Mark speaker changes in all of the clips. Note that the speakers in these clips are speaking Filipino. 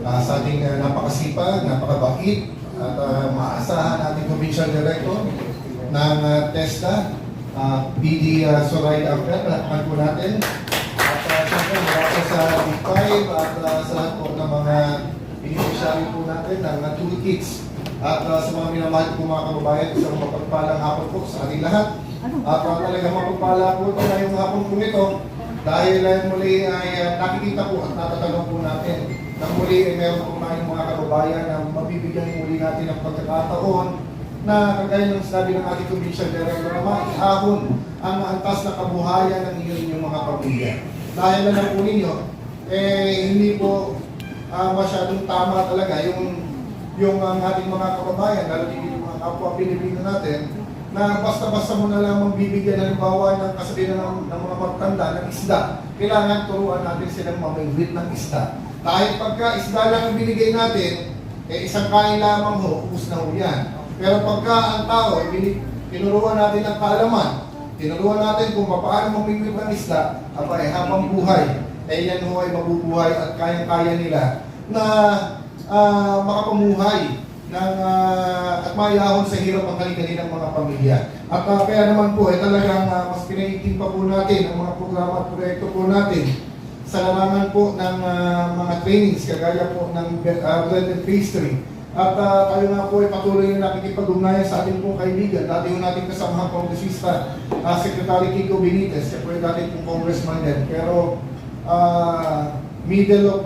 Speaker 1: sa ating napakasipag, napakabait, at maasahan nating Provincial Director ng TESDA, PD Soray Abel. Palakpakan po natin. At siyempre, mula sa D5 at sa lahat po ng mga beneficiary po natin ng toolkits. At sa mga minamahal po mga kababayan, isang mapagpalang hapon po sa ating lahat. At talagang mapagpala po ito ngayong hapon po ito dahil muli ay nakikita po at natatanong po natin na muli ay meron po tayong mga kababayan na mabibigyan muli natin ng pagkakataon na kagaya ng sinabi ng ating Provincial Director na maihahon ang antas na kabuhayan ng inyong mga pamilya. Dahil na po ninyo, hindi po masyadong tama talaga yung ating mga kababayan, lalo yung mga kapwa Pilipino natin, na basta-basta mo na lamang bibigyan halimbawa ng kasabihan ng mga magtanda ng isda. Kailangan turuan natin silang mamingwit ng isda. Dahil pagka isda lang ang binigay natin, isang kain lamang ho, ubus na ho yan. Pero pagka ang tao, tinuruan natin ang kaalaman, tinuruan natin kung paano mamingwit ng isda, habang buhay, yan ho ay mabubuhay at kayang-kaya nila na makapamuhay at mayahon sa hirap ang kanilang mga pamilya. At kaya naman po, talagang mas pinaitin pa po natin ang mga programa at proyekto po natin sa larangan po ng mga trainings, kagaya po ng bread and pastry. At tayo nga po ay patuloy na nakikipag-ugnayan sa ating pong kaibigan. Dati yung nating kasamahang kongresista, Secretary Kiko Benitez, siya po yung dati pong congressman din. Pero middle of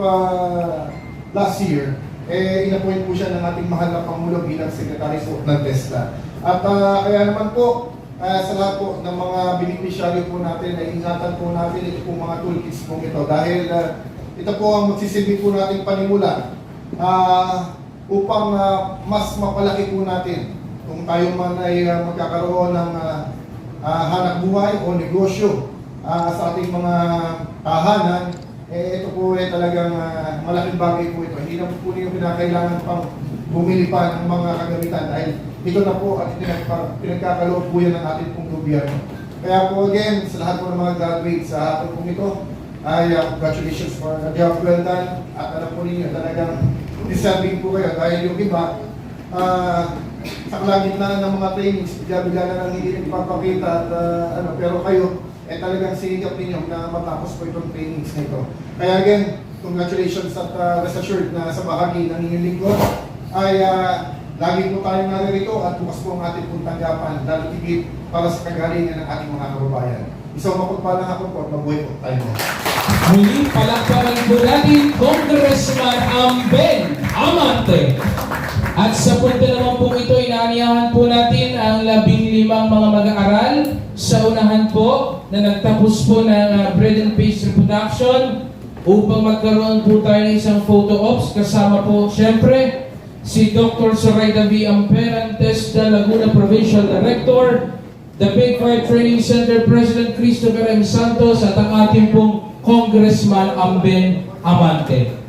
Speaker 1: last year, inappoint po siya ng ating mahal na Pangulo bilang Secretary po ng TESDA. At kaya naman po, sa lahat po ng mga beneficiary po natin, ay ingatan po natin ito po mga toolkits po ito. Dahil ito po ang magsisilbi po nating panimula upang mas mapalaki po natin kung tayo man ay magkakaroon ng hanap buhay o negosyo sa ating mga tahanan. Ito po talagang malaking bagay po ito. Hindi na po niyo pinakailangan pang bumili pa ng mga kagamitan dahil ito na po at pinagkakaloob po yan ng ating pong gobyerno. Kaya po again, sa lahat po ng mga graduates sa hapon po ito, ay congratulations for the job well done. At alam po ninyo, talagang deserving po kayo dahil yung iba, sa kalagitnaan ng mga trainings, bigla-bigla na lang hindi nagpapakita at pero kayo, talagang sinigap ninyo na matapos po itong trainings na ito. Kaya again, congratulations at rest assured na sa bahagi ng inyong lingkod ay lagi po tayong naririto at bukas po ang ating pong tanggapan, lalo tigit para sa kagalingan ng ating mga kababayan. Isang mapagpalang hapon po at mabuhay po tayo.
Speaker 2: Muli, palakpakan po natin Congressman Amben Amante. At sa punto naman po ito, inaaniyahan po natin ang 15 mga mag-aaral sa unahan po na nagtapos po ng bread and pastry production upang magkaroon po tayo ng isang photo ops kasama po siyempre si Dr. Zoraida V. Amper, TESDA Laguna Provincial Director, the Big Fire Training Center President Christopher M. Santos at ang ating pong Congressman Amben Amante.